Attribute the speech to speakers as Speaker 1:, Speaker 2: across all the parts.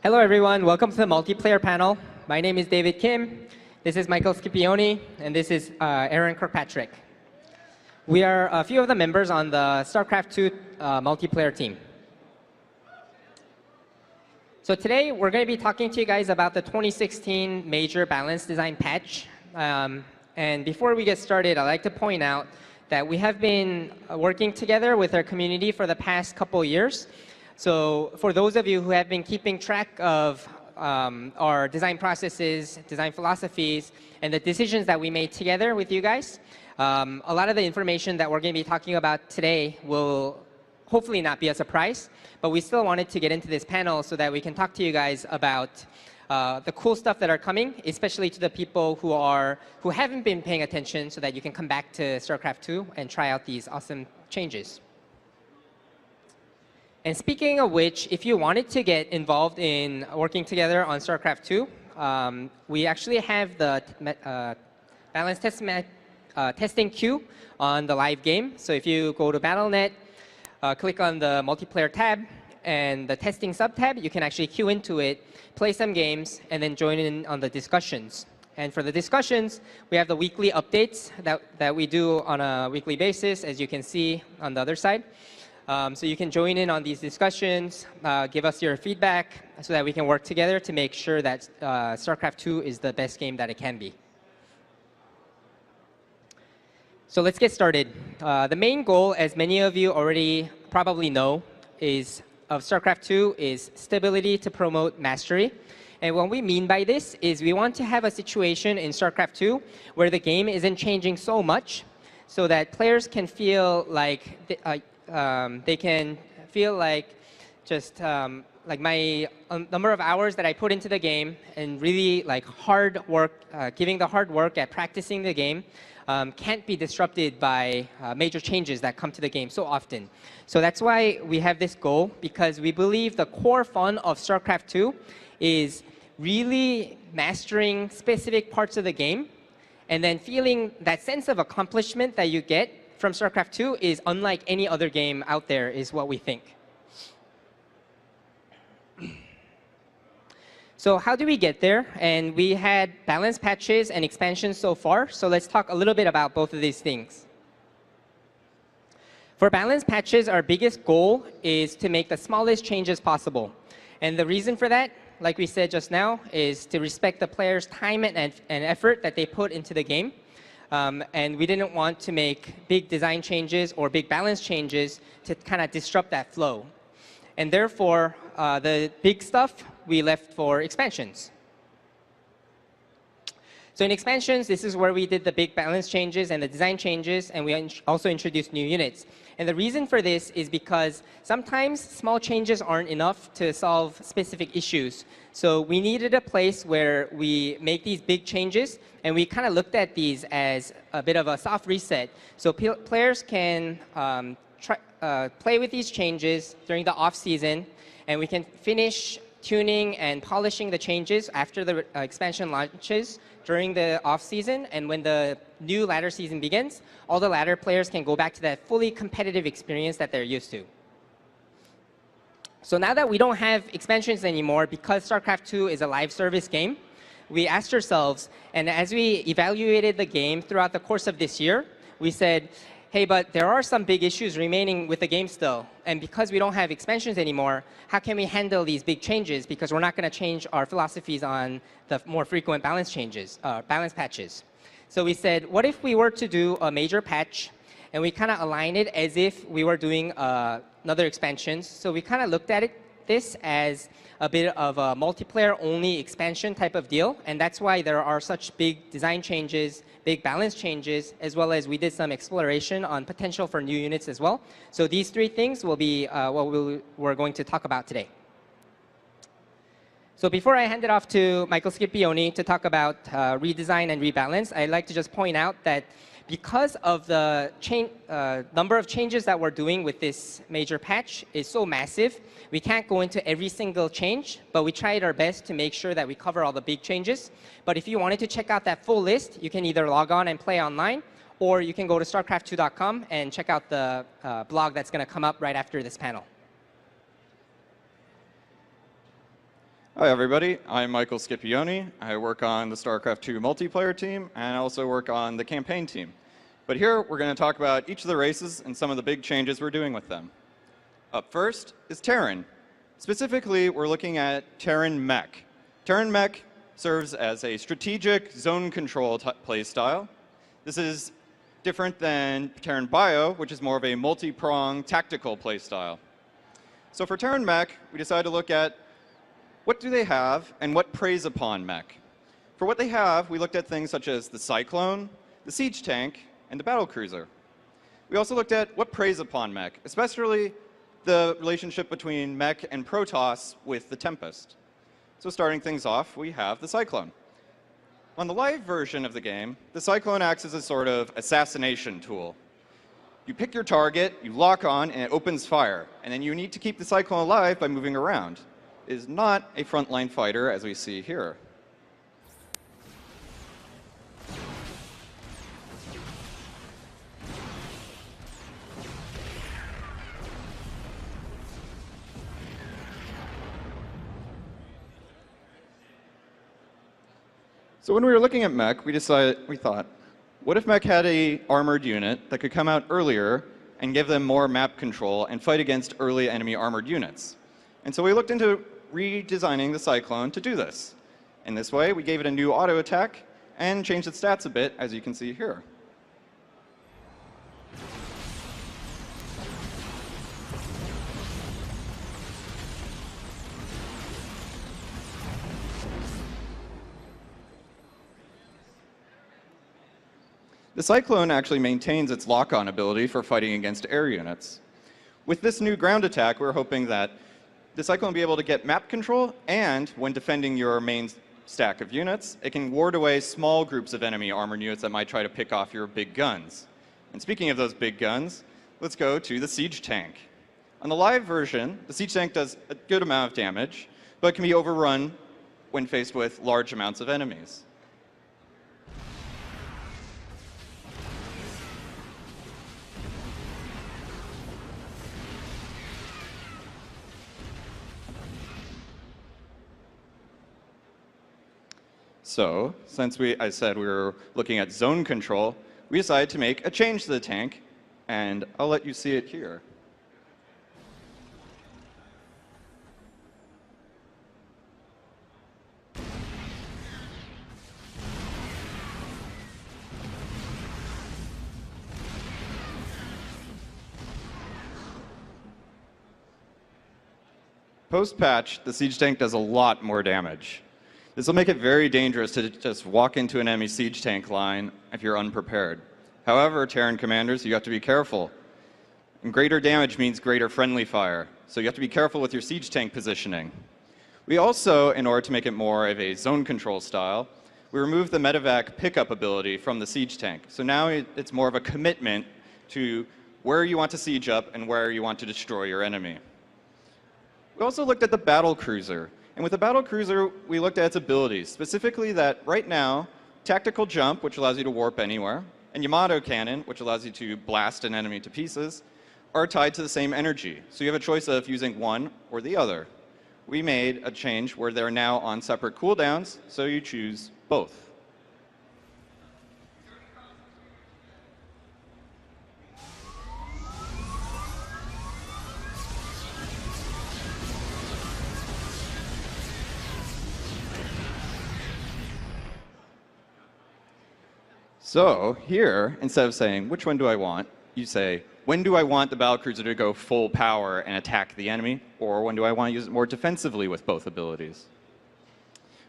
Speaker 1: Hello, everyone. Welcome to the multiplayer panel. My name is David Kim. This is Michael Scipione, and this is Aaron Kirkpatrick. We are a few of the members on the StarCraft 2 multiplayer team. So today, we're going to be talking to you guys about the 2016 major balance design patch. And before we get started, I'd like to point out that we have been working together with our community for the past couple years. So for those of you who have been keeping track of our design processes, design philosophies, and the decisions that we made together with you guys, a lot of the information that we're going to be talking about today will hopefully not be a surprise. But we still wanted to get into this panel so that we can talk to you guys about the cool stuff that are coming, especially to the people who haven't been paying attention, so that you can come back to StarCraft 2 and try out these awesome changes. And speaking of which, if you wanted to get involved in working together on StarCraft 2, we actually have the balance testing queue on the live game. So if you go to Battle.net, click on the multiplayer tab and the testing sub-tab, you can actually queue into it, play some games, and then join in on the discussions. And for the discussions, we have the weekly updates that we do on a weekly basis, as you can see on the other side. So you can join in on these discussions, give us your feedback so that we can work together to make sure that StarCraft 2 is the best game that it can be. So let's get started. The main goal, as many of you already probably know, of StarCraft 2 is stability to promote mastery. And what we mean by this is we want to have a situation in StarCraft 2 where the game isn't changing so much so that players can feel like just like my number of hours that I put into the game and really like hard work, giving the hard work at practicing the game can't be disrupted by major changes that come to the game so often. So that's why we have this goal, because we believe the core fun of StarCraft 2 is really mastering specific parts of the game and then feeling that sense of accomplishment that you get from StarCraft 2 is unlike any other game out there, is what we think. So how do we get there? And we had balance patches and expansions so far. So let's talk a little bit about both of these things. For balance patches, our biggest goal is to make the smallest changes possible. And the reason for that, like we said just now, is to respect the players' time and effort that they put into the game. And we didn't want to make big design changes or big balance changes to kind of disrupt that flow. And therefore, the big stuff we left for expansions. So in expansions, this is where we did the big balance changes and the design changes, and we also introduced new units. And the reason for this is because sometimes small changes aren't enough to solve specific issues. So we needed a place where we make these big changes, and we kind of looked at these as a bit of a soft reset. So players can play with these changes during the off-season, and we can finish tuning and polishing the changes after the expansion launches during the off-season. And when the new ladder season begins, all the ladder players can go back to that fully competitive experience that they're used to. So now that we don't have expansions anymore, because StarCraft 2 is a live service game, we asked ourselves, and as we evaluated the game throughout the course of this year, we said, hey, but there are some big issues remaining with the game still. And because we don't have expansions anymore, how can we handle these big changes? Because we're not going to change our philosophies on the more frequent balance changes, balance patches. So we said, what if we were to do a major patch, and we kind of align it as if we were doing another expansion? So we kind of looked at this as a bit of a multiplayer-only expansion type of deal. And that's why there are such big design changes, big balance changes, as well as we did some exploration on potential for new units as well. So these three things will be what we're going to talk about today. So before I hand it off to Michael Scipione to talk about redesign and rebalance, I'd like to just point out that because of the number of changes that we're doing with this major patch is so massive, we can't go into every single change, but we tried our best to make sure that we cover all the big changes. But if you wanted to check out that full list, you can either log on and play online, or you can go to starcraft2.com and check out the blog that's going to come up right after this panel.
Speaker 2: Hi, everybody. I'm Michael Scipione. I work on the StarCraft 2 multiplayer team, and I also work on the campaign team. But here, we're going to talk about each of the races and some of the big changes we're doing with them. Up first is Terran. Specifically, we're looking at Terran Mech. Terran Mech serves as a strategic zone control playstyle. This is different than Terran Bio, which is more of a multi-pronged tactical playstyle. So for Terran Mech, we decided to look at what do they have and what preys upon mech. For what they have, we looked at things such as the Cyclone, the Siege Tank, and the Battlecruiser. We also looked at what preys upon mech, especially the relationship between mech and Protoss with the Tempest. So starting things off, we have the Cyclone. On the live version of the game, the Cyclone acts as a sort of assassination tool. You pick your target, you lock on, and it opens fire. And then you need to keep the Cyclone alive by moving around. It is not a frontline fighter, as we see here. So when we were looking at mech, we thought, what if mech had an armored unit that could come out earlier and give them more map control and fight against early enemy armored units? And so we looked into redesigning the Cyclone to do this. In this way, we gave it a new auto attack and changed its stats a bit, as you can see here. The Cyclone actually maintains its lock-on ability for fighting against air units. With this new ground attack, we're hoping that the Cyclone will be able to get map control, and when defending your main stack of units, it can ward away small groups of enemy armored units that might try to pick off your big guns. And speaking of those big guns, let's go to the Siege Tank. On the live version, the Siege Tank does a good amount of damage, but can be overrun when faced with large amounts of enemies. So, since I said we were looking at zone control, we decided to make a change to the tank, and I'll let you see it here. Post-patch, the Siege Tank does a lot more damage. This will make it very dangerous to just walk into an enemy siege tank line if you're unprepared. However, Terran commanders, you have to be careful. And greater damage means greater friendly fire, so you have to be careful with your siege tank positioning. We also, in order to make it more of a zone control style, we removed the medevac pickup ability from the siege tank. So now it's more of a commitment to where you want to siege up and where you want to destroy your enemy. We also looked at the Battlecruiser. And with the Battlecruiser, we looked at its abilities, specifically that right now, Tactical Jump, which allows you to warp anywhere, and Yamato Cannon, which allows you to blast an enemy to pieces, are tied to the same energy. So you have a choice of using one or the other. We made a change where they're now on separate cooldowns, so you choose both. So here, instead of saying, which one do I want, you say, when do I want the Battlecruiser to go full power and attack the enemy, or when do I want to use it more defensively with both abilities?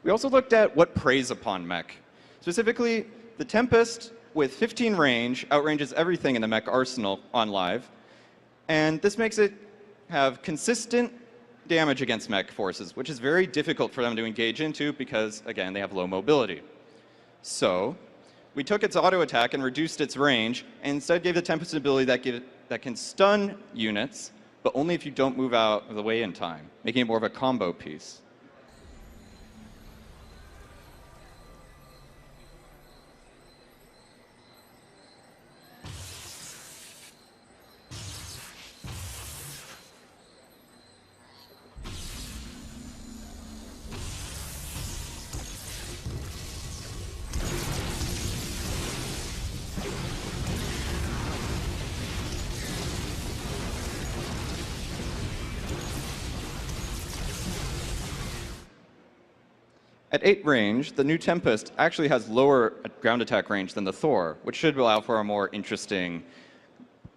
Speaker 2: We also looked at what preys upon mech. Specifically, the Tempest with 15 range outranges everything in the mech arsenal on live, and this makes it have consistent damage against mech forces, which is very difficult for them to engage into because, again, they have low mobility. So we took its auto attack and reduced its range, and instead gave the Tempest an ability that can stun units, but only if you don't move out of the way in time, making it more of a combo piece. At 8 range, the new Tempest actually has lower ground attack range than the Thor, which should allow for a more interesting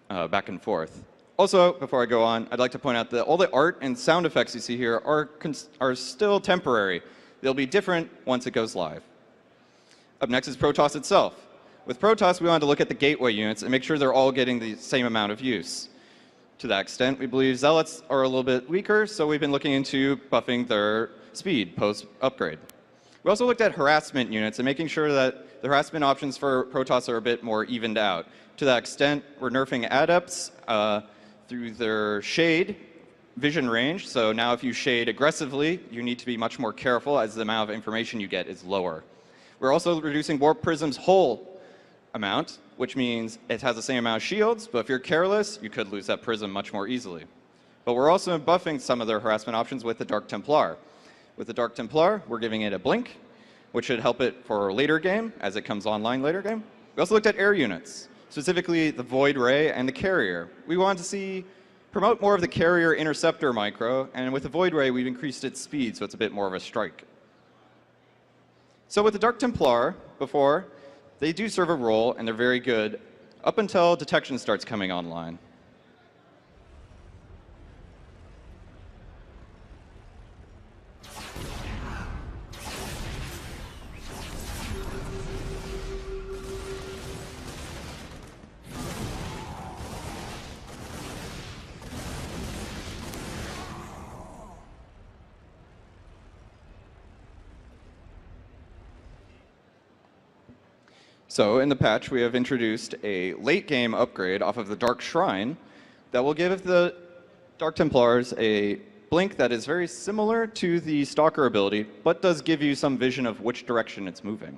Speaker 2: back and forth. Also, before I go on, I'd like to point out that all the art and sound effects you see here are still temporary. They'll be different once it goes live. Up next is Protoss itself. With Protoss, we wanted to look at the gateway units and make sure they're all getting the same amount of use. To that extent, we believe Zealots are a little bit weaker, so we've been looking into buffing their speed post-upgrade. We also looked at harassment units and making sure that the harassment options for Protoss are a bit more evened out. To that extent, we're nerfing adepts through their shade vision range. So now if you shade aggressively, you need to be much more careful as the amount of information you get is lower. We're also reducing Warp Prism's whole amount, which means it has the same amount of shields, but if you're careless, you could lose that prism much more easily. But we're also buffing some of their harassment options with the Dark Templar. With the Dark Templar, we're giving it a blink, which should help it for later game, as it comes online later game. We also looked at air units, specifically the Void Ray and the Carrier. We wanted to promote more of the Carrier Interceptor micro, and with the Void Ray, we've increased its speed, so it's a bit more of a strike. So with the Dark Templar, before, they do serve a role, and they're very good, up until detection starts coming online. So in the patch, we have introduced a late game upgrade off of the Dark Shrine that will give the Dark Templars a blink that is very similar to the Stalker ability, but does give you some vision of which direction it's moving.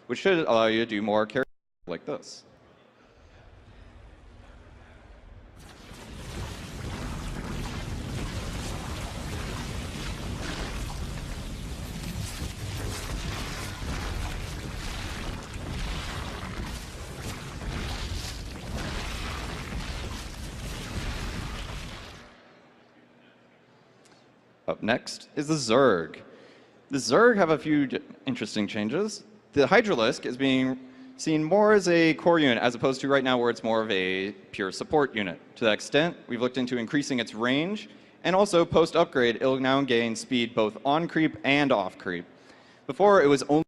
Speaker 2: Which should allow you to do more characters like this. Up next is the Zerg. The Zerg have a few interesting changes. The Hydralisk is being seen more as a core unit as opposed to right now where it's more of a pure support unit. To that extent, we've looked into increasing its range, and also post-upgrade, it'll now gain speed both on creep and off creep. Before, it was only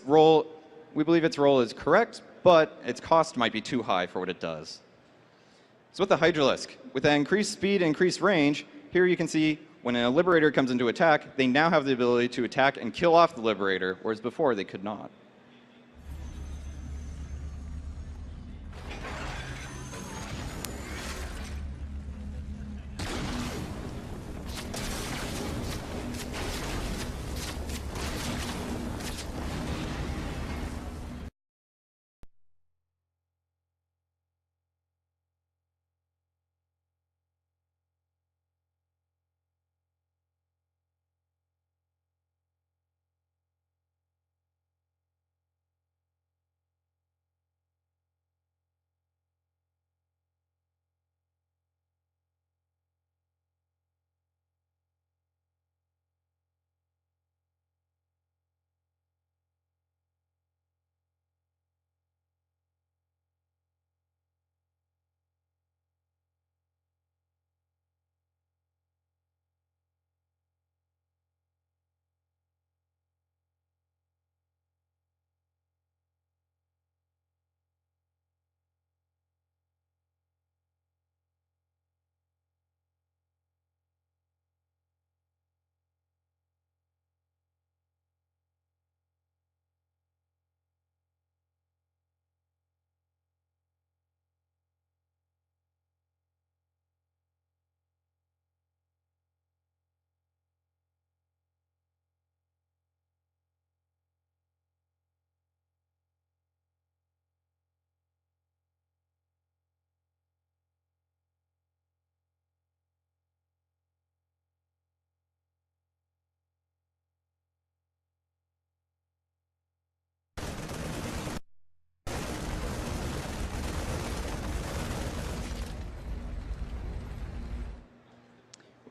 Speaker 2: role, we believe its role is correct, but its cost might be too high for what it does. So with the Hydralisk, with that increased speed and increased range, here you can see when a Liberator comes into attack, they now have the ability to attack and kill off the Liberator, whereas before they could not.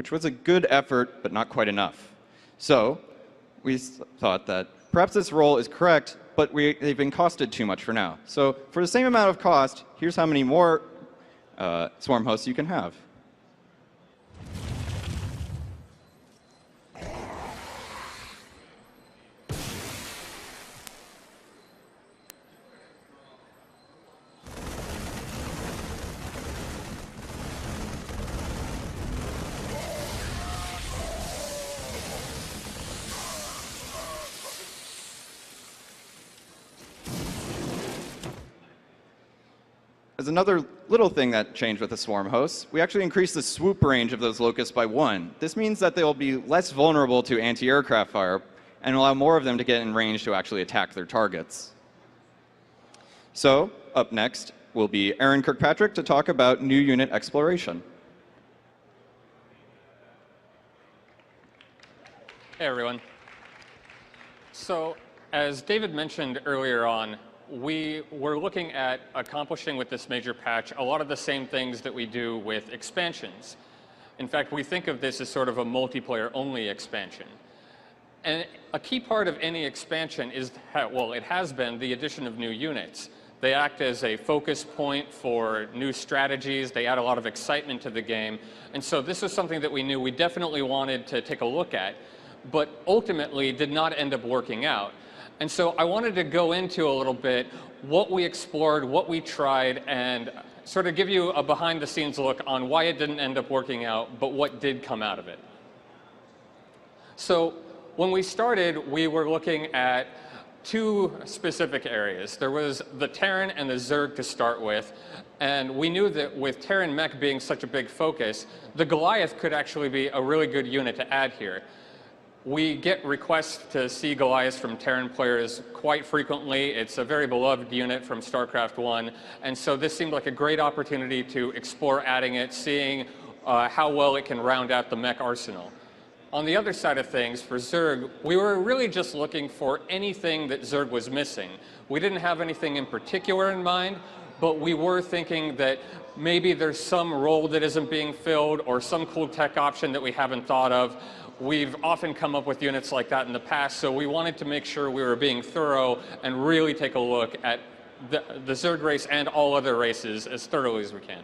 Speaker 2: which was a good effort, but not quite enough. So we thought that perhaps this role is correct, but they've been costed too much for now. So for the same amount of cost, here's how many more swarm hosts you can have. As another little thing that changed with the swarm hosts, we actually increased the swoop range of those locusts by 1. This means that they'll be less vulnerable to anti-aircraft fire and allow more of them to get in range to actually attack their targets. So, up next will be Aaron Kirkpatrick to talk about new unit exploration.
Speaker 3: Hey, everyone. So, as David mentioned earlier on, we were looking at accomplishing with this major patch a lot of the same things that we do with expansions. In fact, we think of this as sort of a multiplayer-only expansion. And a key part of any expansion is, well, it has been the addition of new units. They act as a focus point for new strategies. They add a lot of excitement to the game. And so this was something that we knew we definitely wanted to take a look at, but ultimately did not end up working out. And so I wanted to go into a little bit what we explored, what we tried, and sort of give you a behind-the-scenes look on why it didn't end up working out, but what did come out of it. So when we started, we were looking at 2 specific areas. There was the Terran and the Zerg to start with, and we knew that with Terran mech being such a big focus, the Goliath could actually be a really good unit to add here. We get requests to see Goliaths from Terran players quite frequently. It's a very beloved unit from StarCraft 1, and so this seemed like a great opportunity to explore adding it, seeing how well it can round out the mech arsenal. On the other side of things, for Zerg, we were really just looking for anything that Zerg was missing. We didn't have anything in particular in mind, but we were thinking that maybe there's some role that isn't being filled or some cool tech option that we haven't thought of. We've often come up with units like that in the past, so we wanted to make sure we were being thorough and really take a look at the Zerg race and all other races as thoroughly as we can.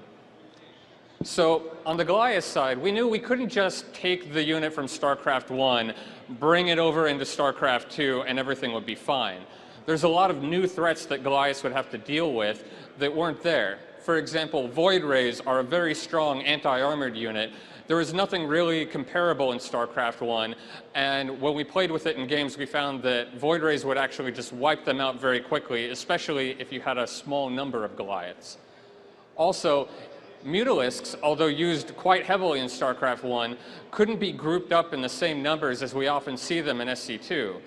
Speaker 3: So on the Goliath side, we knew we couldn't just take the unit from StarCraft 1, bring it over into StarCraft 2, and everything would be fine. There's a lot of new threats that Goliaths would have to deal with that weren't there. For example, Void Rays are a very strong anti-armored unit. There was nothing really comparable in StarCraft 1, and when we played with it in games, we found that Void Rays would actually just wipe them out very quickly, especially if you had a small number of Goliaths. Also, Mutalisks, although used quite heavily in StarCraft 1, couldn't be grouped up in the same numbers as we often see them in SC2.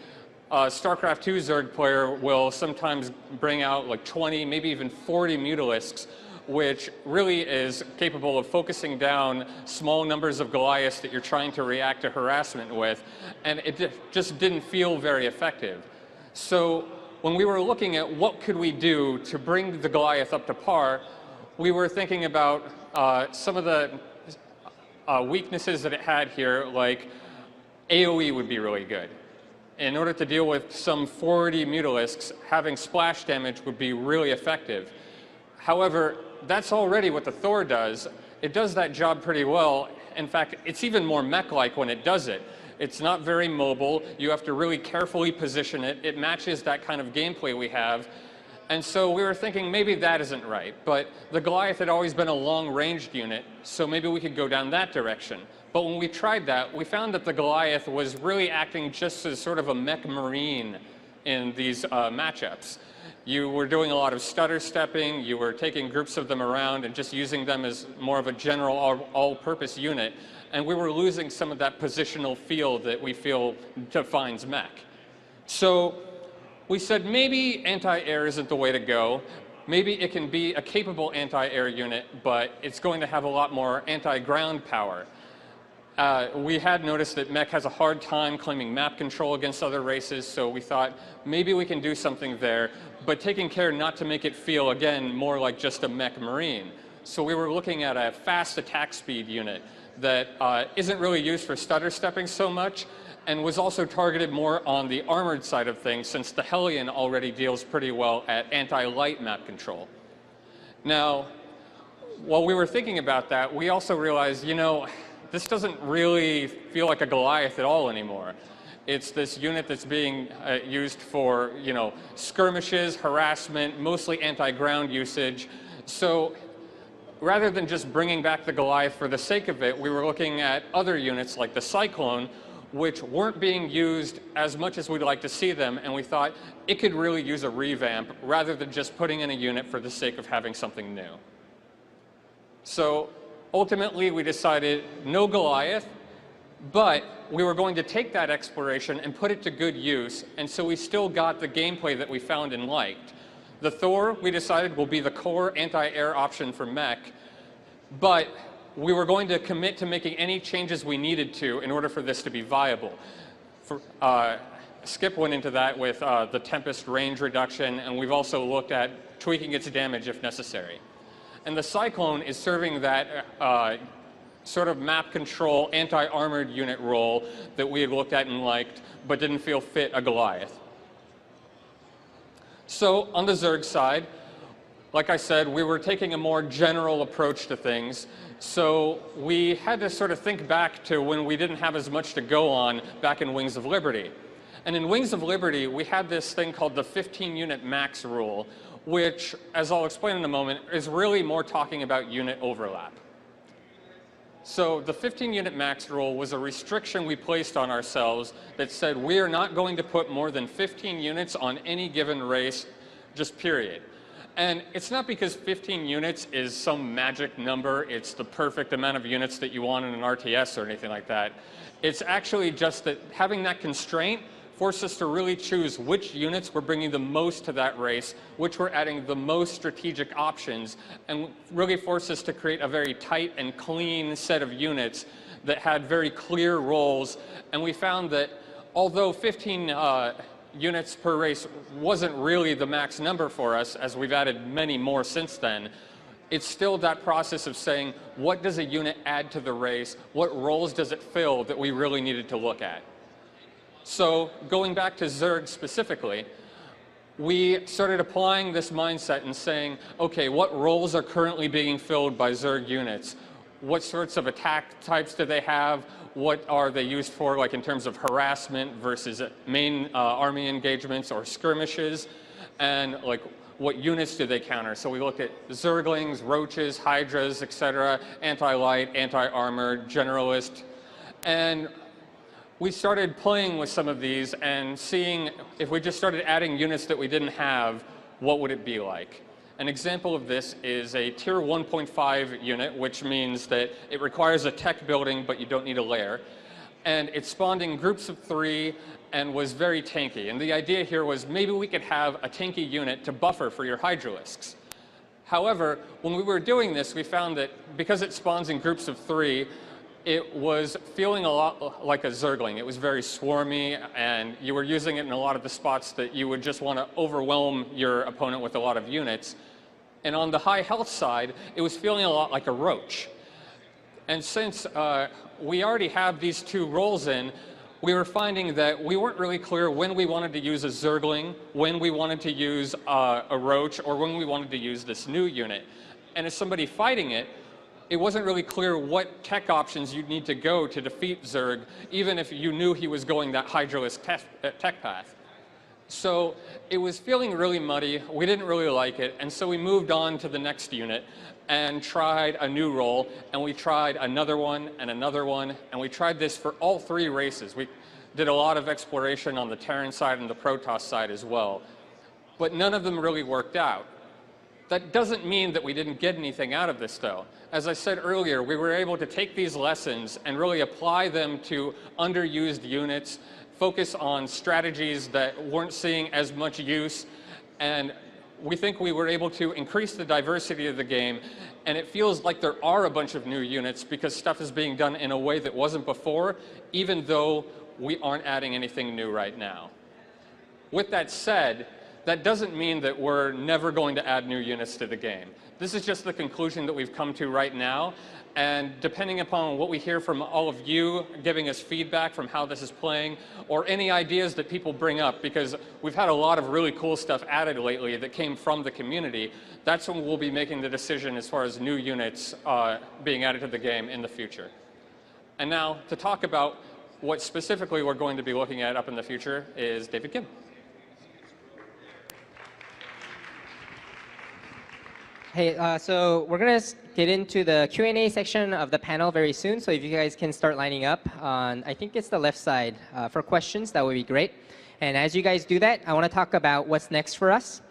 Speaker 3: StarCraft 2 Zerg player will sometimes bring out like 20, maybe even 40 Mutalisks, which really is capable of focusing down small numbers of Goliaths that you're trying to react to harassment with, and it just didn't feel very effective. So when we were looking at what could we do to bring the Goliath up to par, we were thinking about some of the weaknesses that it had here, like AoE would be really good. In order to deal with some 40 Mutalisks, having splash damage would be really effective. However, that's already what the Thor does. It does that job pretty well. In fact, it's even more mech-like when it does it. It's not very mobile. You have to really carefully position it. It matches that kind of gameplay we have. And so we were thinking maybe that isn't right. But the Goliath had always been a long-ranged unit, so maybe we could go down that direction. But when we tried that, we found that the Goliath was really acting just as sort of a mech marine in these matchups. You were doing a lot of stutter stepping, you were taking groups of them around and just using them as more of a general all-purpose unit, and we were losing some of that positional feel that we feel defines mech. So we said maybe anti-air isn't the way to go. Maybe it can be a capable anti-air unit, but it's going to have a lot more anti-ground power. We had noticed that mech has a hard time claiming map control against other races, so we thought maybe we can do something there, but taking care not to make it feel, again, more like just a mech marine. So we were looking at a fast attack speed unit that isn't really used for stutter stepping so much, and was also targeted more on the armored side of things, since the Hellion already deals pretty well at anti-light map control. Now, while we were thinking about that, we also realized, you know, this doesn't really feel like a Goliath at all anymore. It's this unit that's being used for, you know, skirmishes, harassment, mostly anti-ground usage. So rather than just bringing back the Goliath for the sake of it, we were looking at other units like the Cyclone, which weren't being used as much as we'd like to see them, and we thought it could really use a revamp rather than just putting in a unit for the sake of having something new. So ultimately, we decided no Goliath, but we were going to take that exploration and put it to good use, and so we still got the gameplay that we found and liked. The Thor, we decided, will be the core anti-air option for mech, but we were going to commit to making any changes we needed to in order for this to be viable. Skip went into that with the Tempest range reduction, and we've also looked at tweaking its damage if necessary. And the Cyclone is serving that sort of map control, anti-armored unit role that we had looked at and liked, but didn't feel fit a Goliath. So on the Zerg side, like I said, we were taking a more general approach to things. So we had to sort of think back to when we didn't have as much to go on back in Wings of Liberty. And in Wings of Liberty, we had this thing called the 15-unit max rule, which, as I'll explain in a moment, is really more talking about unit overlap. So the 15-unit max rule was a restriction we placed on ourselves that said we are not going to put more than 15 units on any given race, just period. And it's not because 15 units is some magic number, it's the perfect amount of units that you want in an RTS or anything like that. It's actually just that having that constraint forced us to really choose which units we're bringing the most to that race, which we're adding the most strategic options, and really forced us to create a very tight and clean set of units that had very clear roles. And we found that although 15 units per race wasn't really the max number for us, as we've added many more since then, it's still that process of saying, what does a unit add to the race? What roles does it fill that we really needed to look at? So going back to Zerg specifically, we started applying this mindset and saying, okay, what roles are currently being filled by Zerg units? What sorts of attack types do they have? What are they used for, like in terms of harassment versus main army engagements or skirmishes? And like, what units do they counter? So we looked at Zerglings, Roaches, Hydras, etc., anti-light, anti-armored, generalist. And we started playing with some of these and seeing if we just started adding units that we didn't have, what would it be like? An example of this is a tier 1.5 unit, which means that it requires a tech building, but you don't need a lair. And it spawned in groups of 3 and was very tanky. And the idea here was maybe we could have a tanky unit to buffer for your Hydralisks. However, when we were doing this, we found that because it spawns in groups of 3, it was feeling a lot like a Zergling. It was very swarmy, and you were using it in a lot of the spots that you would just want to overwhelm your opponent with a lot of units. And on the high health side, it was feeling a lot like a Roach. And since we already have these 2 roles in, we were finding that we weren't really clear when we wanted to use a Zergling, when we wanted to use a Roach, or when we wanted to use this new unit. And as somebody fighting it, it wasn't really clear what tech options you'd need to go to defeat Zerg, even if you knew he was going that Hydralisk tech path. So it was feeling really muddy. We didn't really like it, and so we moved on to the next unit and tried a new role, and we tried another one, and we tried this for all 3 races. We did a lot of exploration on the Terran side and the Protoss side as well, but none of them really worked out. That doesn't mean that we didn't get anything out of this, though. As I said earlier, we were able to take these lessons and really apply them to underused units, focus on strategies that weren't seeing as much use, and we think we were able to increase the diversity of the game, and it feels like there are a bunch of new units because stuff is being done in a way that wasn't before, even though we aren't adding anything new right now. With that said, that doesn't mean that we're never going to add new units to the game. This is just the conclusion that we've come to right now. And depending upon what we hear from all of you, giving us feedback from how this is playing, or any ideas that people bring up, because we've had a lot of really cool stuff added lately that came from the community, that's when we'll be making the decision as far as new units being added to the game in the future. And now, to talk about what specifically we're going to be looking at up in the future is David Kim.
Speaker 1: Hey, so we're going to get into the Q&A section of the panel very soon. So if you guys can start lining up on, I think it's the left side, for questions, that would be great. And as you guys do that, I want to talk about what's next for us.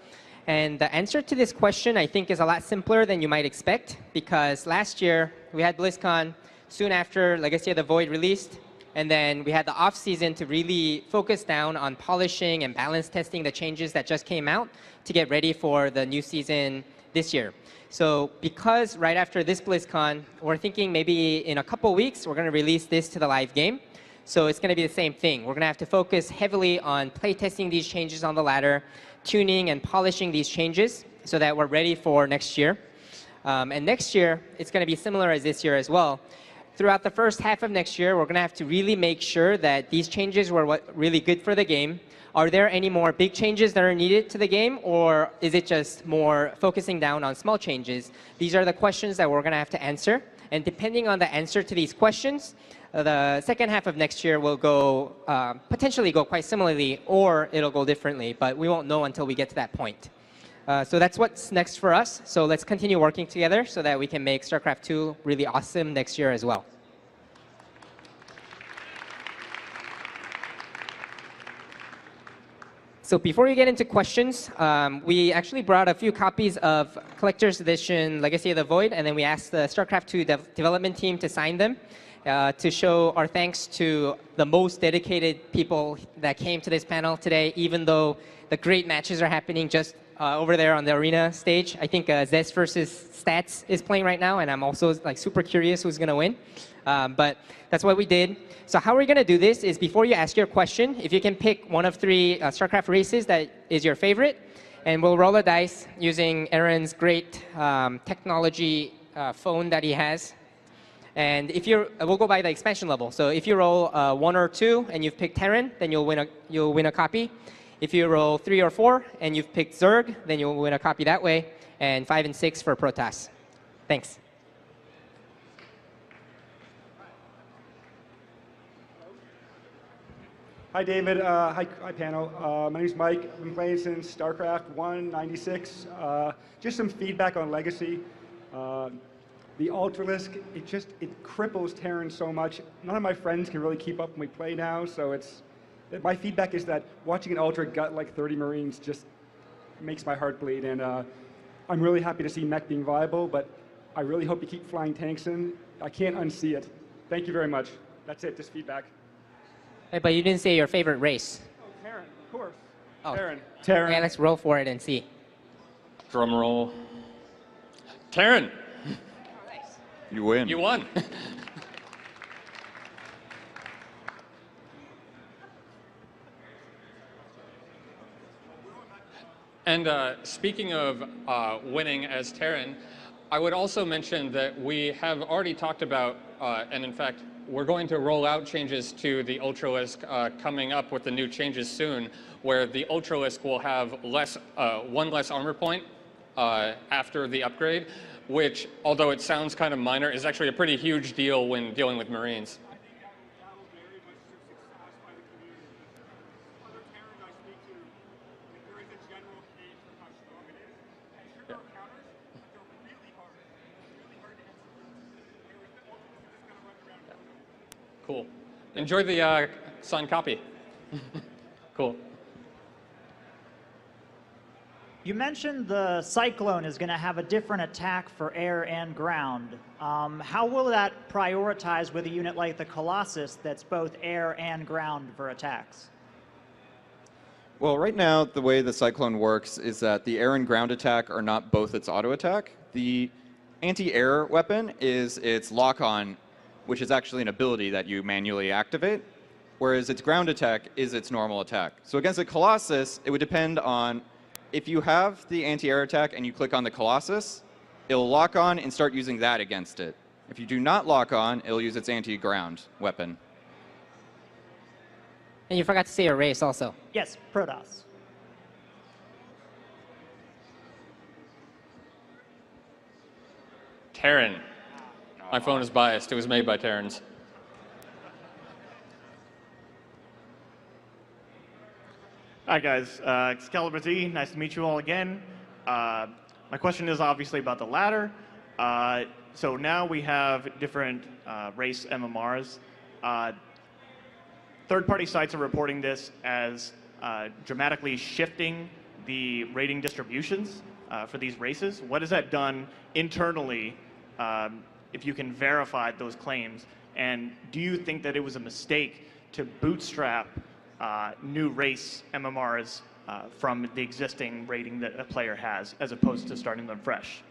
Speaker 1: And the answer to this question, I think, is a lot simpler than you might expect, because last year we had BlizzCon soon after Legacy of the Void released. And then we had the off season to really focus down on polishing and balance testing the changes that just came out to get ready for the new season this year. So because right after this BlizzCon, we're thinking maybe in a couple weeks, we're going to release this to the live game. So it's going to be the same thing. We're going to have to focus heavily on playtesting these changes on the ladder, tuning and polishing these changes so that we're ready for next year. And next year, it's going to be similar as this year as well. Throughout the first half of next year, we're going to have to really make sure that these changes were really good for the game. Are there any more big changes that are needed to the game, or is it just more focusing down on small changes? These are the questions that we're going to have to answer. And depending on the answer to these questions, the second half of next year will go potentially go quite similarly, or it'll go differently. But we won't know until we get to that point. So that's what's next for us. So let's continue working together so that we can make StarCraft 2 really awesome next year as well. So before we get into questions, we actually brought a few copies of Collector's Edition Legacy of the Void, and then we asked the StarCraft 2 development team to sign them to show our thanks to the most dedicated people that came to this panel today, even though the great matches are happening just over there on the arena stage. I think Zest versus Stats is playing right now, and I'm also super curious who's going to win. But that's what we did. So how we're going to do this is, before you ask your question, if you can pick one of 3 StarCraft races that is your favorite, and we'll roll a dice using Aaron's great technology phone that he has. And if we'll go by the expansion level. So if you roll 1 or 2 and you've picked Terran, then you'll win a copy. If you roll 3 or 4 and you've picked Zerg, then you'll win a copy that way. And 5 and 6 for Protoss. Thanks.
Speaker 4: Hi, David. Hi, panel. My name's Mike. I've been playing since StarCraft 1, 96. Just some feedback on Legacy. The Ultralisk, it cripples Terran so much. None of my friends can really keep up when we play now, so my feedback is that watching an Ultra gut like 30 Marines just makes my heart bleed. And I'm really happy to see mech being viable, but I really hope you keep flying tanks in. I can't unsee it. Thank you very much. That's it, just feedback.
Speaker 1: Hey, but you didn't say your favorite race.
Speaker 4: Oh, Terran, of course.
Speaker 1: Oh.
Speaker 4: Terran.
Speaker 1: Okay, let's roll for it and see.
Speaker 3: Drum roll. Terran.
Speaker 2: You win.
Speaker 3: You won. And speaking of winning as Terran, I would also mention that we have already talked about, and in fact, we're going to roll out changes to the Ultralisk coming up with the new changes soon, where the Ultralisk will have one less armor point after the upgrade, which, although it sounds kind of minor, is actually a pretty huge deal when dealing with Marines. Cool. Enjoy the signed copy. Cool.
Speaker 5: You mentioned the Cyclone is going to have a different attack for air and ground. How will that prioritize with a unit like the Colossus that's both air and ground for attacks?
Speaker 2: Well, right now, the way the Cyclone works is that the air and ground attack are not both its auto attack. The anti-air weapon is its lock-on, which is actually an ability that you manually activate, whereas its ground attack is its normal attack. So against a Colossus, it would depend on if you have the anti-air attack and you click on the Colossus, it'll lock on and start using that against it. If you do not lock on, it'll use its anti-ground weapon.
Speaker 1: And you forgot to say your race also.
Speaker 5: Yes, Protoss.
Speaker 3: Terran. My phone is biased. It was made by Terrans.
Speaker 6: Hi guys, Excalibur Z, nice to meet you all again. My question is obviously about the ladder. So now we have different race MMRs. Third-party sites are reporting this as dramatically shifting the rating distributions for these races. What has that done internally, if you can verify those claims? And do you think that it was a mistake to bootstrap new race MMRs from the existing rating that a player has, as opposed to starting them fresh?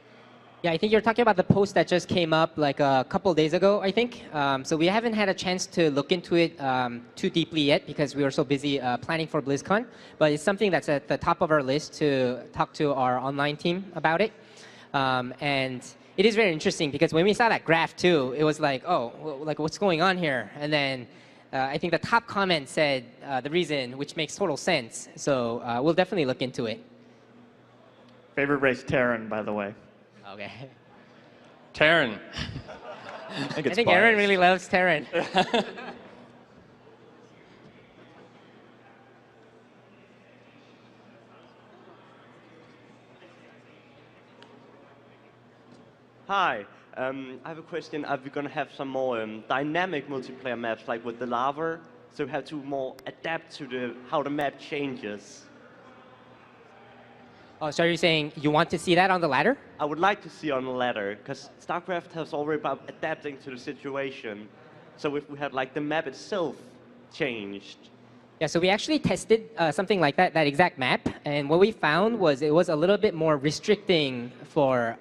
Speaker 1: Yeah, I think you're talking about the post that just came up like a couple days ago, I think. So we haven't had a chance to look into it too deeply yet because we were so busy planning for BlizzCon. But it's something that's at the top of our list to talk to our online team about it. And it is very interesting because when we saw that graph too, it was like, oh, well, like what's going on here? And then I think the top comment said the reason, which makes total sense. So we'll definitely look into it.
Speaker 6: Favorite race, Terran, by the way.
Speaker 1: Okay.
Speaker 3: Terran.
Speaker 2: I
Speaker 1: I think Aaron really loves Terran.
Speaker 7: Hi, I have a question. Are we going to have some more dynamic multiplayer maps, like with the lava, so we have to more adapt to how the map changes?
Speaker 1: Oh, so are you saying you want to see that on the ladder?
Speaker 7: I would like to see on the ladder, because StarCraft has already about adapting to the situation. So if we had like the map itself changed.
Speaker 1: Yeah, so we actually tested something like that exact map. And what we found was it was a little bit more restricting for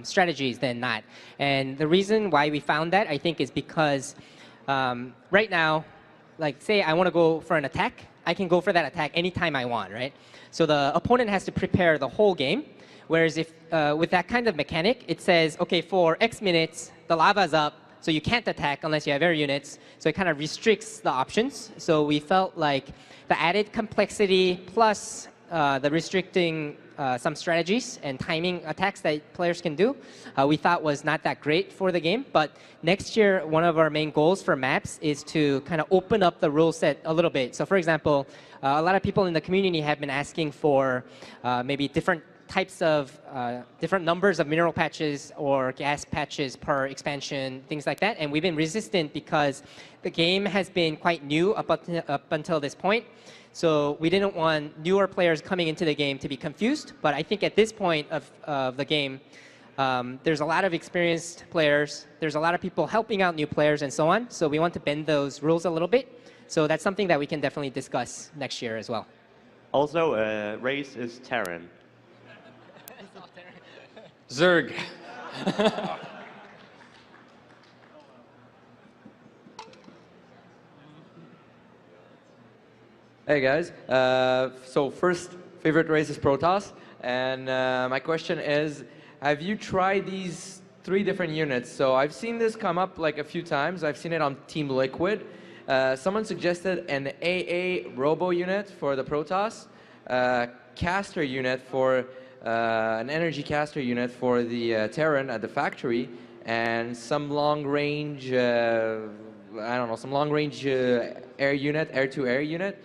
Speaker 1: strategies than not. And the reason why we found that, I think, is because right now, like say I want to go for an attack, I can go for that attack anytime I want, right? So the opponent has to prepare the whole game. Whereas if with that kind of mechanic, it says, okay, for X minutes, the lava's up, so you can't attack unless you have air units. So it kind of restricts the options. So we felt like the added complexity plus the restricting some strategies and timing attacks that players can do, we thought was not that great for the game. But next year, one of our main goals for maps is to kind of open up the rule set a little bit. So for example, a lot of people in the community have been asking for maybe different types of different numbers of mineral patches or gas patches per expansion, things like that. And we've been resistant because the game has been quite new up until this point. So we didn't want newer players coming into the game to be confused. But I think at this point of the game, there's a lot of experienced players. There's a lot of people helping out new players and so on. So we want to bend those rules a little bit. So that's something that we can definitely discuss next year as well.
Speaker 7: Also, race is Terran.
Speaker 3: Zerg.
Speaker 8: Hey guys, so first favorite race is Protoss, and my question is, have you tried these 3 different units? So I've seen this come up like a few times. I've seen it on Team Liquid. Someone suggested an AA Robo unit for the Protoss, caster unit for an energy caster unit for the Terran at the factory, and some long range, I don't know, some long range air unit, air-to-air unit.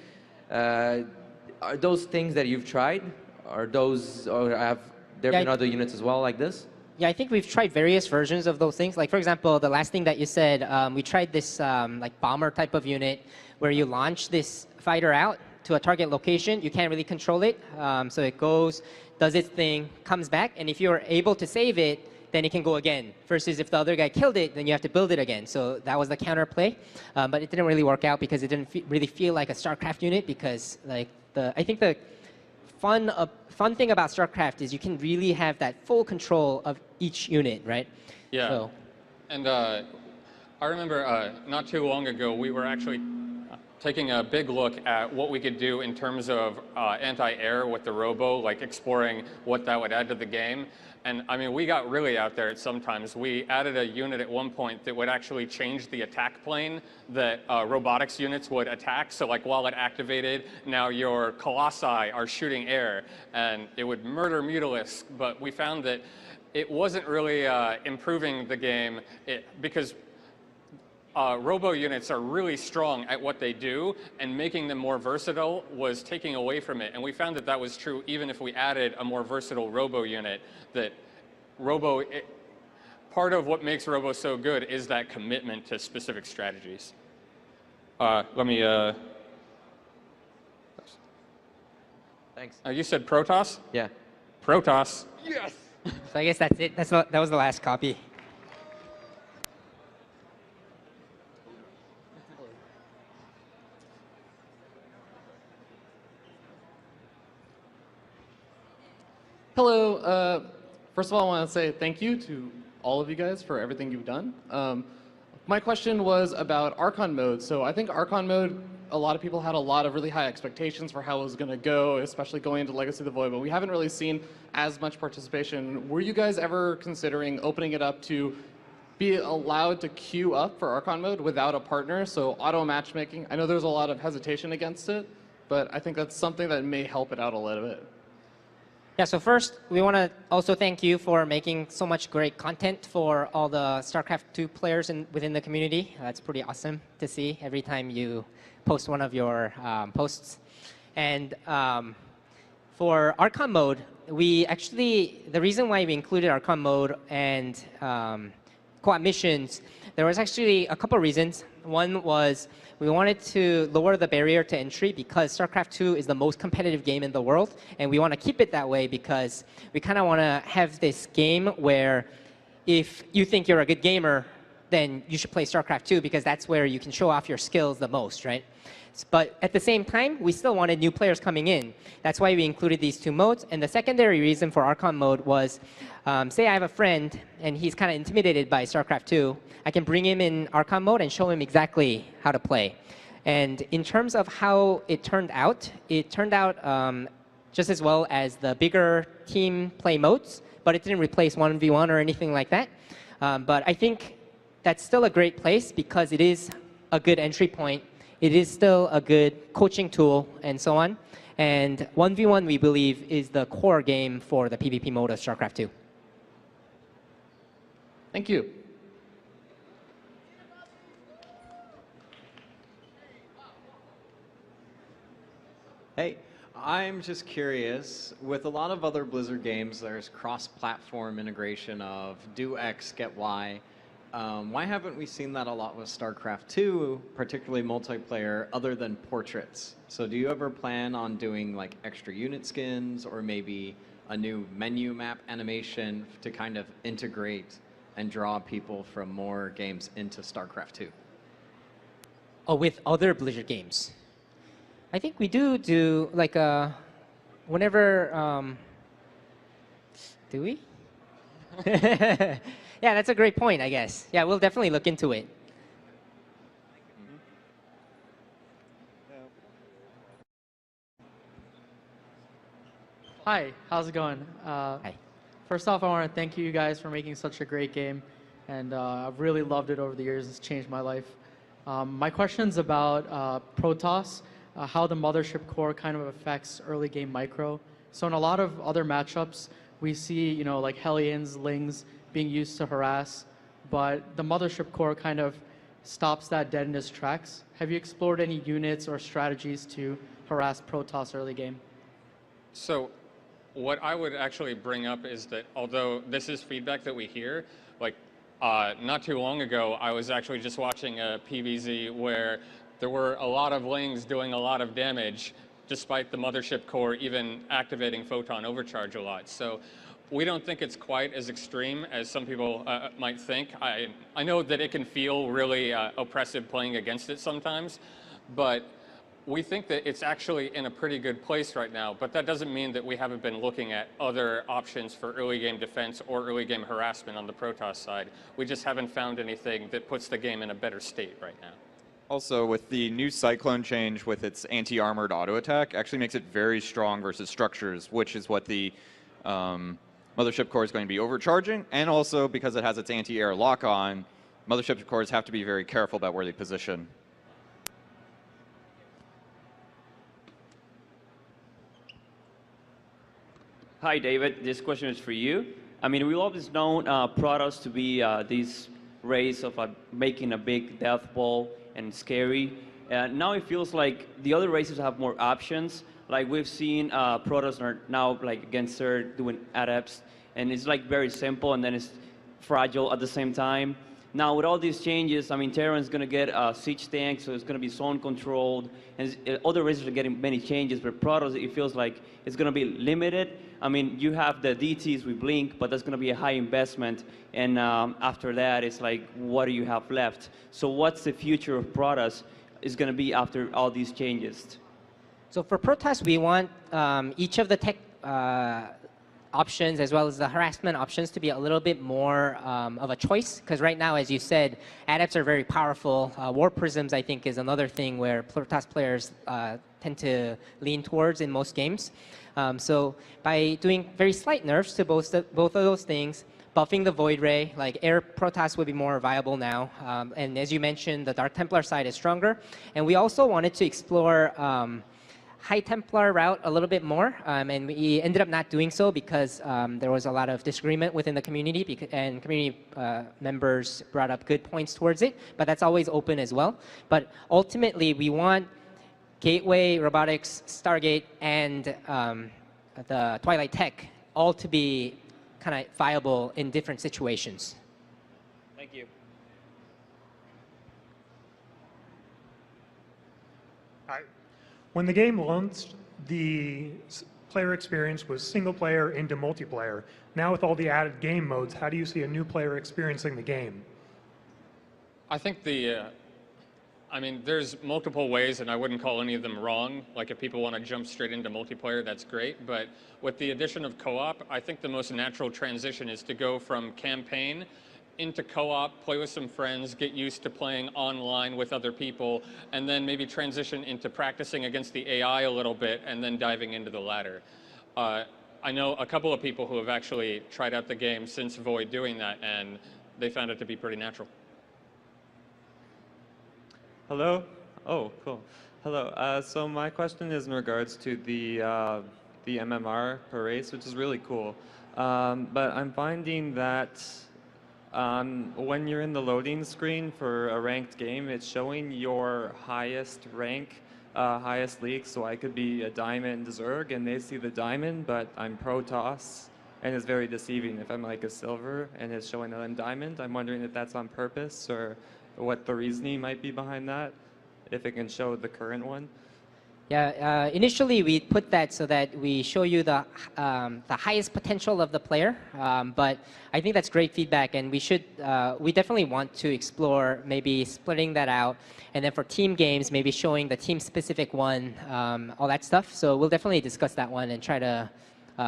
Speaker 8: Are those things that you've tried? Or have there been other units as well like this?
Speaker 1: Yeah, I think we've tried various versions of those things. Like, for example, the last thing that you said, we tried this like bomber type of unit where you launch this fighter out to a target location. You can't really control it. So it goes, does its thing, comes back. And if you're able to save it, then it can go again. Versus if the other guy killed it, then you have to build it again. So that was the counterplay. But it didn't really work out because it didn't really feel like a StarCraft unit because like I think the fun thing about StarCraft is you can really have that full control of each unit, right?
Speaker 3: Yeah.
Speaker 1: So.
Speaker 3: And I remember not too long ago, we were actually taking a big look at what we could do in terms of anti-air with the robo, like exploring what that would add to the game. And I mean, we got really out there at sometimes. We added a unit at one point that would actually change the attack plane that robotics units would attack. So like while it activated, now your colossi are shooting air, and it would murder Mutalisks. But we found that it wasn't really improving the game because robo units are really strong at what they do, and making them more versatile was taking away from it. And we found that that was true even if we added a more versatile robo unit. That part of what makes robo so good is that commitment to specific strategies. Let me.
Speaker 8: Thanks.
Speaker 3: You said Protoss?
Speaker 8: Yeah.
Speaker 3: Protoss.
Speaker 8: Yes.
Speaker 1: So I guess that's it. That was the last copy.
Speaker 9: Hello. First of all, I want to say thank you to all of you guys for everything you've done. My question was about Archon mode. So I think Archon mode, a lot of people had a lot of really high expectations for how it was going to go, especially going into Legacy of the Void, but we haven't really seen as much participation. Were you guys ever considering opening it up to be allowed to queue up for Archon mode without a partner, so auto matchmaking? I know there's a lot of hesitation against it, but I think that's something that may help it out a little bit.
Speaker 1: Yeah, so first, we want to also thank you for making so much great content for all the StarCraft 2 players within the community. That's pretty awesome to see every time you post one of your posts. And for Archon mode, the reason why we included Archon mode and co-op missions, there was actually a couple reasons. One was we wanted to lower the barrier to entry because StarCraft 2 is the most competitive game in the world, and we want to keep it that way because we kind of want to have this game where if you think you're a good gamer, then you should play StarCraft 2 because that's where you can show off your skills the most, right? But at the same time, we still wanted new players coming in. That's why we included these two modes. And the secondary reason for Archon mode was, say I have a friend and he's kind of intimidated by StarCraft 2. I can bring him in Archon mode and show him exactly how to play. And in terms of how it turned out just as well as the bigger team play modes, but it didn't replace 1v1 or anything like that. But I think that's still a great place because it is a good entry point. It is still a good coaching tool and so on. And 1v1, we believe, is the core game for the PvP mode of StarCraft 2.
Speaker 9: Thank you.
Speaker 10: Hey, I'm just curious, with a lot of other Blizzard games, there's cross-platform integration of do X, get Y. Why haven't we seen that a lot with StarCraft 2, particularly multiplayer, other than portraits? So do you ever plan on doing like extra unit skins or maybe a new menu map animation to kind of integrate and draw people from more games into StarCraft 2?
Speaker 1: Oh, with other Blizzard games? I think we do like whenever, do we? Yeah, that's a great point, I guess. Yeah, we'll definitely look into it.
Speaker 11: Hi, how's it going?
Speaker 1: Hi.
Speaker 11: First off, I want to thank you guys for making such a great game, and I've really loved it over the years. It's changed my life. My question's about Protoss, how the mothership core kind of affects early game micro. So in a lot of other matchups, we see, like Hellions, Lings being used to harass, but the mothership core kind of stops that dead in its tracks. Have you explored any units or strategies to harass Protoss early game?
Speaker 3: So what I would actually bring up is that although this is feedback that we hear, like not too long ago, I was actually just watching a PvZ where there were a lot of Lings doing a lot of damage despite the mothership core even activating photon overcharge a lot. So we don't think it's quite as extreme as some people might think. I know that it can feel really oppressive playing against it sometimes, but we think that it's actually in a pretty good place right now. But that doesn't mean that we haven't been looking at other options for early game defense or early game harassment on the Protoss side. We just haven't found anything that puts the game in a better state right now.
Speaker 2: Also, with the new Cyclone change with its anti-armored auto attack, actually makes it very strong versus structures, which is what the Mothership Core is going to be overcharging. And also, because it has its anti-air lock-on, Mothership Cores have to be very careful about where they position.
Speaker 12: Hi, David. This question is for you. I mean, we've always known Protoss to be this race of making a big death ball and scary. Now it feels like the other races have more options. Like we've seen Protoss are now like against Zerg doing adepts, and it's like very simple, and then it's fragile at the same time. Now with all these changes, I mean, Terran's going to get a siege tank, so it's going to be zone controlled, and other races are getting many changes, but Protoss, it feels like it's going to be limited. I mean, you have the DTs with Blink, but that's going to be a high investment, and after that, it's like, what do you have left? So what's the future of Protoss is going to be after all these changes?
Speaker 1: So for Protoss, we want each of the tech options as well as the harassment options to be a little bit more of a choice, because right now, as you said, adepts are very powerful. War Prisms, I think, is another thing where Protoss players tend to lean towards in most games. So by doing very slight nerfs to both of those things, buffing the Void Ray, like Air Protoss would be more viable now. And as you mentioned, the Dark Templar side is stronger. And we also wanted to explore High Templar route a little bit more, and we ended up not doing so because there was a lot of disagreement within the community, and community members brought up good points towards it, but that's always open as well. But ultimately, we want Gateway, Robotics, Stargate, and the Twilight Tech all to be kind of viable in different situations.
Speaker 12: Thank you.
Speaker 13: When the game launched, the player experience was single player into multiplayer. Now with all the added game modes, how do you see a new player experiencing the game?
Speaker 3: I think I mean, there's multiple ways, and I wouldn't call any of them wrong. Like if people want to jump straight into multiplayer, that's great. But with the addition of co-op, I think the most natural transition is to go from campaign into co-op, play with some friends, get used to playing online with other people, and then maybe transition into practicing against the AI a little bit, and then diving into the latter. I know a couple of people who have actually tried out the game since Void doing that, and they found it to be pretty natural.
Speaker 14: Hello? Oh, cool. Hello. So my question is in regards to the MMR per race, which is really cool. But I'm finding that when you're in the loading screen for a ranked game, it's showing your highest rank, highest league. So I could be a diamond Zerg and they see the diamond, but I'm Protoss, and it's very deceiving. If I'm like a silver and it's showing that I'm diamond, I'm wondering if that's on purpose or what the reasoning might be behind that, if it can show the current one.
Speaker 1: Yeah, initially we put that so that we show you the highest potential of the player, but I think that's great feedback, and we definitely want to explore maybe splitting that out, and then for team games, maybe showing the team-specific one, all that stuff. So we'll definitely discuss that one and try to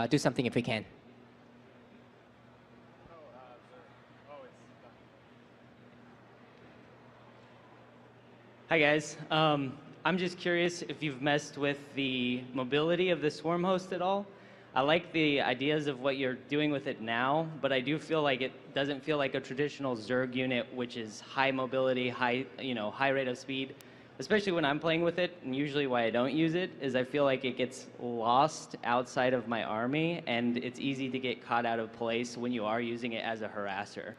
Speaker 1: do something if we can.
Speaker 15: Hi guys. I'm just curious if you've messed with the mobility of the swarm host at all. I like the ideas of what you're doing with it now, but I do feel like it doesn't feel like a traditional Zerg unit, which is high mobility, high rate of speed. Especially when I'm playing with it, and usually why I don't use it is I feel like it gets lost outside of my army, and it's easy to get caught out of place when you are using it as a harasser.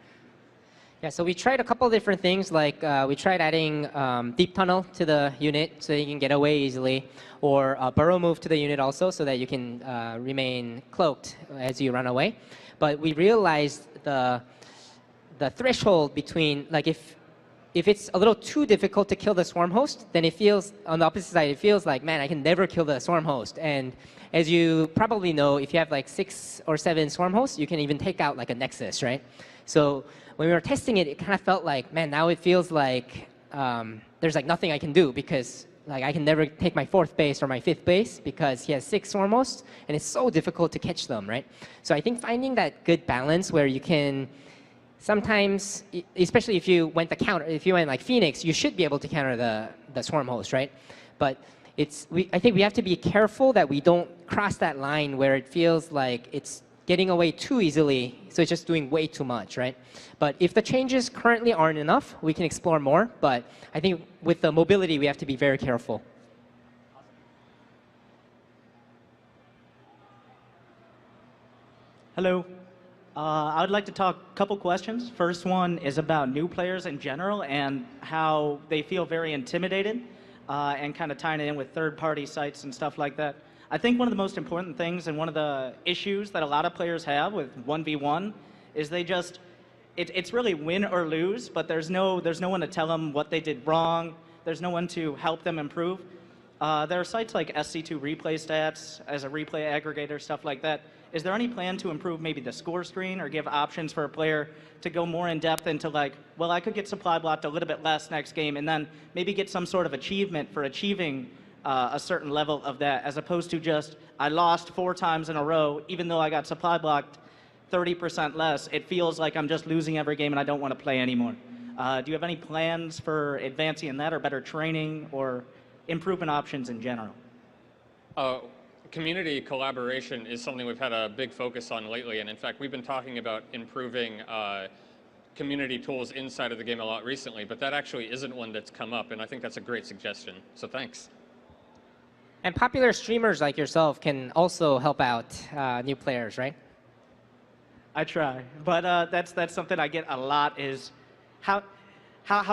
Speaker 1: Yeah, so we tried a couple different things, like we tried adding deep tunnel to the unit so you can get away easily, or burrow move to the unit also so that you can remain cloaked as you run away. But we realized the threshold between, like if it's a little too difficult to kill the swarm host, then it feels, on the opposite side, it feels like, man, I can never kill the swarm host. And as you probably know, if you have like 6 or 7 swarm hosts, you can even take out like a nexus, right? So when we were testing it, it kind of felt like, man, now it feels like there's like nothing I can do, because like I can never take my 4th base or my 5th base because he has 6 swarm hosts, and it's so difficult to catch them, right? So I think finding that good balance where you can sometimes, especially if you went if you went like Phoenix, you should be able to counter the swarm host, right? But I think we have to be careful that we don't cross that line where it feels like it's getting away too easily, so it's just doing way too much, right? But if the changes currently aren't enough, we can explore more. But I think with the mobility, we have to be very careful.
Speaker 16: Hello. I would like to talk a couple questions. First one is about new players in general and how they feel very intimidated and kind of tying it in with third-party sites and stuff like that. I think one of the most important things and one of the issues that a lot of players have with 1v1 is it's really win or lose, but there's no one to tell them what they did wrong. There's no one to help them improve. There are sites like SC2 Replay Stats as a replay aggregator, stuff like that. Is there any plan to improve maybe the score screen or give options for a player to go more in depth into like, well, I could get supply blocked a little bit less next game and then maybe get some sort of achievement for achieving a certain level of that, as opposed to just, I lost 4 times in a row, even though I got supply blocked 30% less, it feels like I'm just losing every game and I don't want to play anymore. Do you have any plans for advancing in that or better training or improvement options in general?
Speaker 3: Community collaboration is something we've had a big focus on lately, and in fact, we've been talking about improving community tools inside of the game a lot recently, but that actually isn't one that's come up, and I think that's a great suggestion, so thanks.
Speaker 1: And popular streamers like yourself can also help out new players, right?
Speaker 16: I try, but that's something I get a lot is, how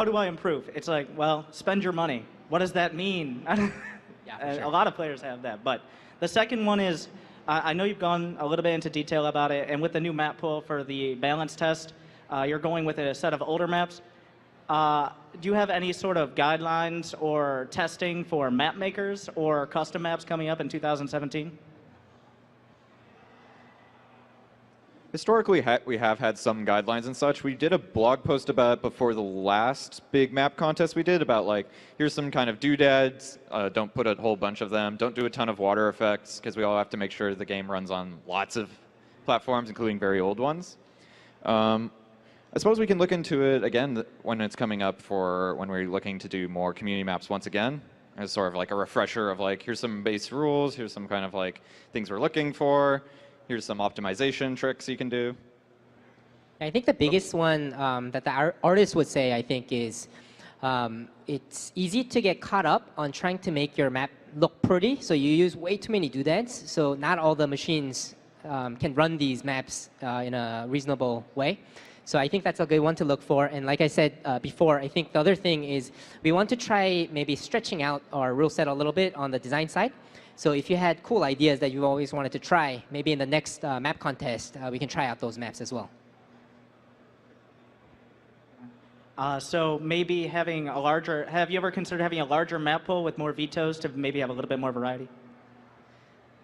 Speaker 16: do I improve? It's like, well, spend your money. What does that mean? Yeah, sure. A lot of players have that, but the second one is, I know you've gone a little bit into detail about it, and with the new map pool for the balance test, you're going with a set of older maps. Do you have any sort of guidelines or testing for map makers or custom maps coming up in 2017?
Speaker 2: Historically, we have had some guidelines and such. We did a blog post about it before the last big map contest we did about like, here's some kind of doodads, don't put a whole bunch of them, don't do a ton of water effects, because we all have to make sure the game runs on lots of platforms, including very old ones. I suppose we can look into it again when it's coming up for when we're looking to do more community maps once again, as sort of like a refresher of like, here's some base rules, here's some kind of like things we're looking for. Here's some optimization tricks you can do.
Speaker 1: I think the biggest one that the artist would say, I think, is it's easy to get caught up on trying to make your map look pretty. So you use way too many doodads. So not all the machines can run these maps in a reasonable way. So I think that's a good one to look for. And like I said before, I think the other thing is we want to try maybe stretching out our rule set a little bit on the design side. So if you had cool ideas that you've always wanted to try, maybe in the next map contest, we can try out those maps as well.
Speaker 16: So maybe having a larger, have you ever considered having a larger map pool with more vetoes to maybe have a little bit more variety?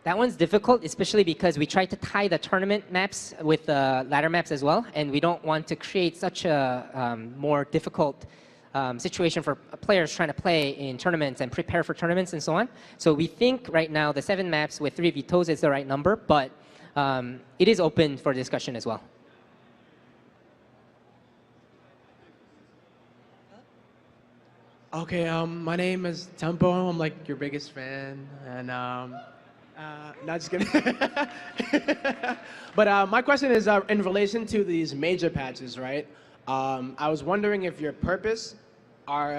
Speaker 1: That one's difficult, especially because we try to tie the tournament maps with the ladder maps as well, and we don't want to create such a more difficult situation for players trying to play in tournaments and prepare for tournaments and so on. So we think right now the 7 maps with 3 vetoes is the right number, but it is open for discussion as well.
Speaker 17: Okay, my name is Tempo. I'm like your biggest fan, and not just kidding. But my question is in relation to these major patches, right? I was wondering if your purpose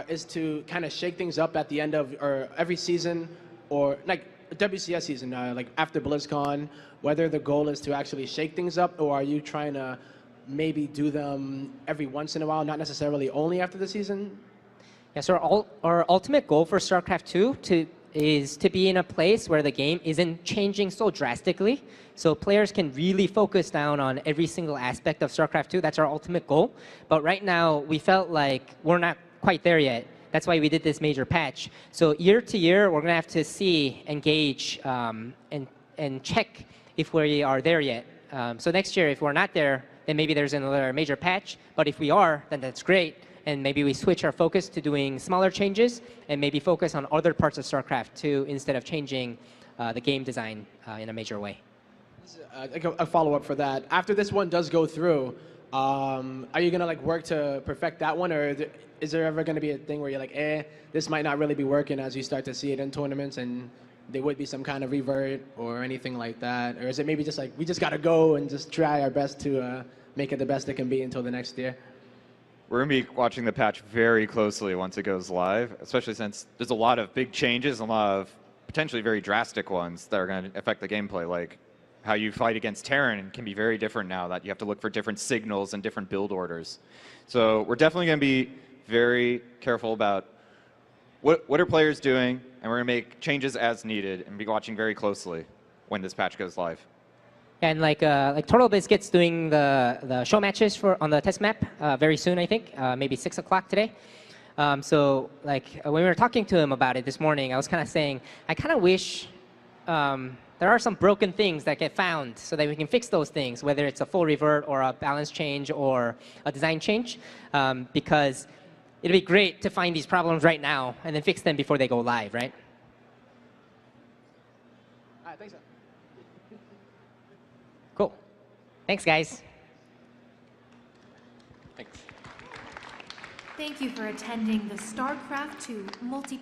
Speaker 17: is to kind of shake things up at the end of or every season, or like WCS season, like after BlizzCon, whether the goal is to actually shake things up, or are you trying to maybe do them every once in a while, not necessarily only after the season?
Speaker 1: Yeah, so our ultimate goal for StarCraft 2 is to be in a place where the game isn't changing so drastically, so players can really focus down on every single aspect of StarCraft 2. That's our ultimate goal. But right now, we felt like we're not quite there yet. That's why we did this major patch. So year to year, we're going to have to see, engage, and check if we are there yet. So next year, if we're not there, then maybe there's another major patch. But if we are, then that's great. And maybe we switch our focus to doing smaller changes and maybe focus on other parts of StarCraft 2 instead of changing the game design in a major way.
Speaker 17: A follow-up for that. After this one does go through, Are you gonna like work to perfect that one, or is there ever gonna be a thing where you're like, this might not really be working as you start to see it in tournaments, and there would be some kind of revert or anything like that, or is it maybe just like we just gotta go and just try our best to make it the best it can be until the next year?
Speaker 2: We're going to be watching the patch very closely once it goes live, especially since there's a lot of big changes, a lot of potentially very drastic ones that are going to affect the gameplay, like how you fight against Terran can be very different now that you have to look for different signals and different build orders. So we're definitely going to be very careful about what are players doing, and we're going to make changes as needed and be watching very closely when this patch goes live.
Speaker 1: And like Total Biscuit's doing the show matches on the test map very soon, I think, maybe 6 o'clock today. So like when we were talking to him about it this morning, I was kind of saying, I kind of wish there are some broken things that get found so that we can fix those things, whether it's a full revert or a balance change or a design change, because it'd be great to find these problems right now and then fix them before they go live, right?
Speaker 17: All right, thanks.
Speaker 1: Cool. Thanks, guys.
Speaker 2: Thanks.
Speaker 18: Thank you for attending the StarCraft 2 multiplayer.